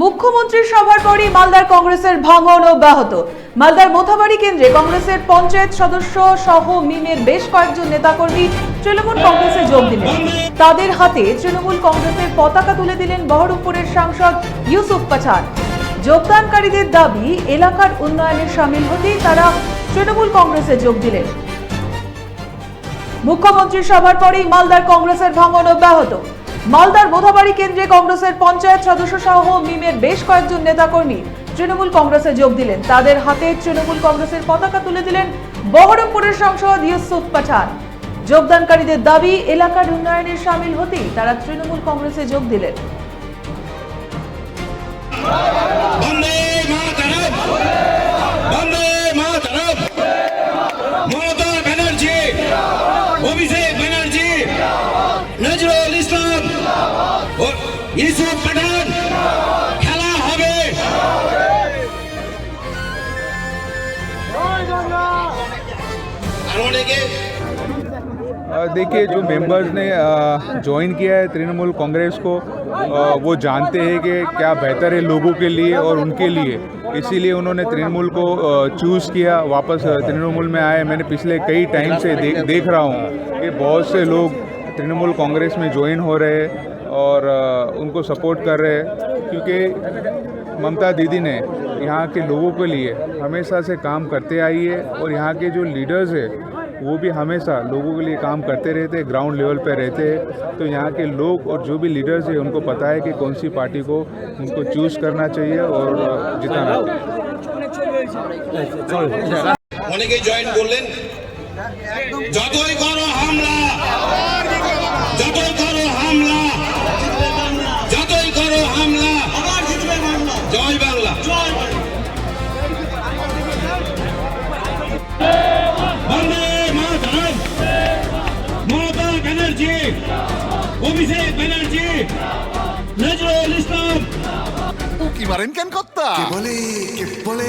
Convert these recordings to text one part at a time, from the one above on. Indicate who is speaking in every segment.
Speaker 1: মুখ্যমন্ত্রীর সভার পরই মালদার কংগ্রেসের ভাঙন অব্যাহত। মালদার মোথাবাড়ি কেন্দ্রে কংগ্রেসের পঞ্চায়েত সদস্য সহ মিমের বেশ কয়েকজন নেতাকর্মী তৃণমূল কংগ্রেসে যোগ দিলেন। তাদের হাতে তৃণমূল কংগ্রেসের পতাকা তুলে দিলেন বহরমপুরের সাংসদ ইউসুফ পাঠান। যোগদানকারীদের দাবি, এলাকার উন্নয়নে সামিল হতেই তারা তৃণমূল কংগ্রেসে যোগ দিলেন। মুখ্যমন্ত্রীর সভার পরই মালদার কংগ্রেসের ভাঙন অব্যাহত। মালদার মোথাবাড়ি কেন্দ্রে কংগ্রেসের পঞ্চায়েত সদস্য সহ মিমের বেশ কয়েকজন নেতাকর্মী তৃণমূল কংগ্রেসে যোগ দিলেন। তাদের হাতে তৃণমূল কংগ্রেসের পতাকা তুলে দিলেন বহরমপুরের সাংসদ ইউসুফ পাঠান। যোগদানকারীদের দাবি, এলাকার উন্নয়নে সামিল হতেই তারা তৃণমূল কংগ্রেসে যোগ দিলেন।
Speaker 2: ইউসুফ পাঠান খেলা হবে।
Speaker 3: देखिए, जो मेंबर्स ने ज्वाइन किया है तृणमूल कांग्रेस को, वो जानते हैं कि क्या बेहतर है लोगों के लिए और उनके लिए, इसीलिए उन्होंने तृणमूल को चूज़ किया, वापस तृणमूल में आए। मैंने पिछले कई टाइम से देख रहा हूँ कि बहुत से लोग तृणमूल कांग्रेस में ज्वाइन हो रहे हैं और उनको सपोर्ट कर रहे हैं, क्योंकि ममता दीदी ने यहाँ के लोगों के लिए हमेशा से काम करते आई है और यहाँ के जो लीडर्स है वो भी हमेशा लोगों के लिए काम करते रहते, ग्राउंड लेवल पे रहते हैं। तो यहाँ के लोग और जो भी लीडर्स है उनको पता है कि कौन सी पार्टी को उनको चूज़ करना चाहिए और जिताना चाहिए।
Speaker 2: অনেকেই জয়েন করলেন। যতই করো হামলা, যতই করো হামলা, যতই করো হামলা, জয় বাংলা। বন্দে মাতরম। মমতা ব্যানার্জি, অভিষেক ব্যানার্জি, নজরুল ইসলাম।
Speaker 4: কি মারেন কেন কর্তা? কে বলে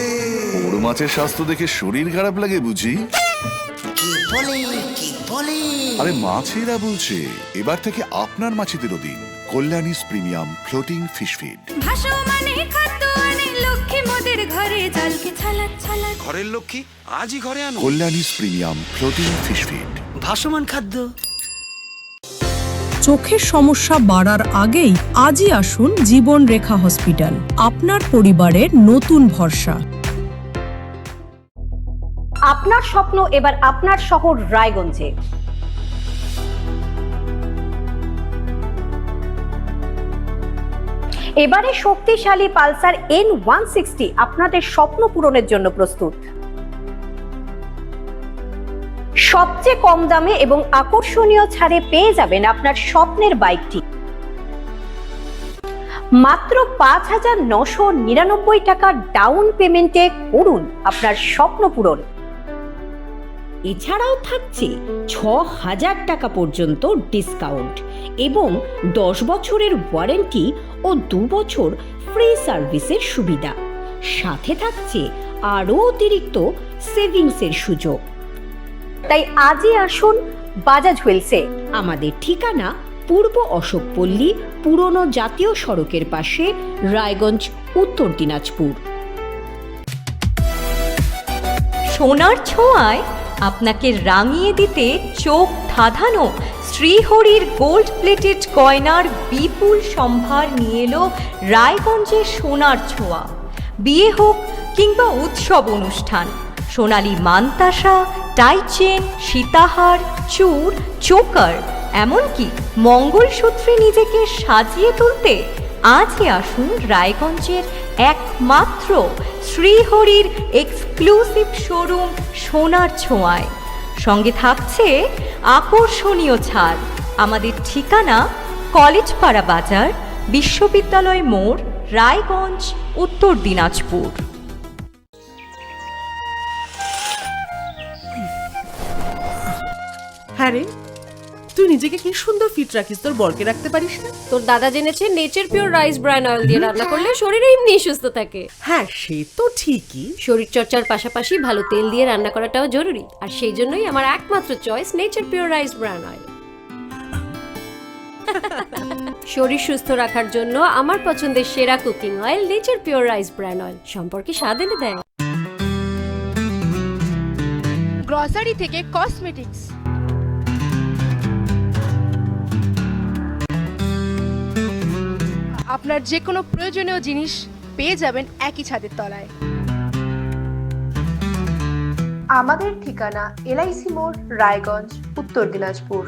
Speaker 4: বড় মাছের স্বাস্থ্য দেখে শরীর খারাপ লাগে বুঝি? আরে মাছেরা বলছে, এবার থেকে আপনার মাছেদেরও দিন কল্যাণীস প্রিমিয়াম ফ্লোটিং ফিশ ফিড।
Speaker 5: ঘরের লক্ষ্মী আজই ঘরে আনো।
Speaker 4: কল্যাণীস প্রিমিয়াম ফ্লোটিং ফিশ ফিড
Speaker 5: ভাসমান খাদ্য।
Speaker 6: চোখের সমস্যা বাড়ার আগেই আজই আসুন জীবন রেখা হসপিটাল, আপনার পরিবারের নতুন ভরসা।
Speaker 7: আপনার স্বপ্ন এবার আপনার শহর রায়গঞ্জে। এবারে শক্তিশালী পালসার N160 আপনাদের স্বপ্ন পূরণের জন্য প্রস্তুত। সবচেয়ে কম দামে এবং আকর্ষণীয় ছাড়ে পেয়ে যাবেন আপনার স্বপ্নের বাইকটি। মাত্র ৫,৯৯৯ টাকা ডাউন পেমেন্টে করুন আপনার স্বপ্ন পূরণ।
Speaker 8: এছাড়াও থাকছে ৬,০০০ টাকা পর্যন্ত ডিসকাউন্ট এবং ১০ বছরের ওয়ারেন্টি ও ২ বছর ফ্রি সার্ভিসের সুবিধা। সাথে থাকছে আরও অতিরিক্ত সেভিংসের সুযোগ।
Speaker 7: তাই আজই আসুন বাজাজ হুইলসে।
Speaker 8: আমাদের ঠিকানা পূর্ব অশোকপল্লী, পুরনো জাতীয় সড়কের পাশে, রায়গঞ্জ, উত্তর দিনাজপুর।
Speaker 9: সোনার ছোঁয়ায় আপনাকে রাঙিয়ে দিতে চোখ ধাঁধানো শ্রীহরির গোল্ড প্লেটেড গয়নার বিপুল সম্ভার নিয়ে এলো রায়গঞ্জের সোনার ছোঁয়া। বিয়ে হোক কিংবা উৎসব অনুষ্ঠান, সোনালী মানতাসা, টাইচেন, সীতাহার, চূড়, চোকার, এমনকি মঙ্গলসূত্রে নিজেকে সাজিয়ে তুলতে আজই আসুন রায়গঞ্জের একমাত্র শ্রীহরির এক্সক্লুসিভ শোরুম সোনার ছোঁয়ায়। সঙ্গে থাকছে আকর্ষণীয় ছাড়। আমাদের ঠিকানা কলেজপাড়া বাজার, বিশ্ববিদ্যালয় মোড়, রায়গঞ্জ, উত্তর দিনাজপুর।
Speaker 10: হ্যাঁ রে, তুই নিজেকে কি সুন্দর ফিট রাখিস, তোর বরকে রাখতে পারিস না?
Speaker 11: তোর দাদা জেনেছে nature pure rice bran oil দিয়ে রান্না করলে শরীর এমনি সুস্থ থাকে।
Speaker 10: হ্যাঁ, সে তো ঠিকই।
Speaker 11: শরীর চর্চার পাশাপাশি ভালো তেল দিয়ে রান্না করাটাও জরুরি, আর সেই জন্যই আমার একমাত্র choice nature pure rice bran oil. শরীর সুস্থ রাখার জন্য আমার পছন্দের সেরা cooking oil nature pure rice brand oil সম্পর্কে স্বাদ এনে দেয়।
Speaker 12: গ্রসারি থেকে কসমেটিক্স, আপনার যে কোনো প্রয়োজনীয় জিনিস পেয়ে যাবেন একই ছাদের তলায়।
Speaker 13: আমাদের ঠিকানা LIC মোড়, রায়গঞ্জ, উত্তর দিনাজপুর।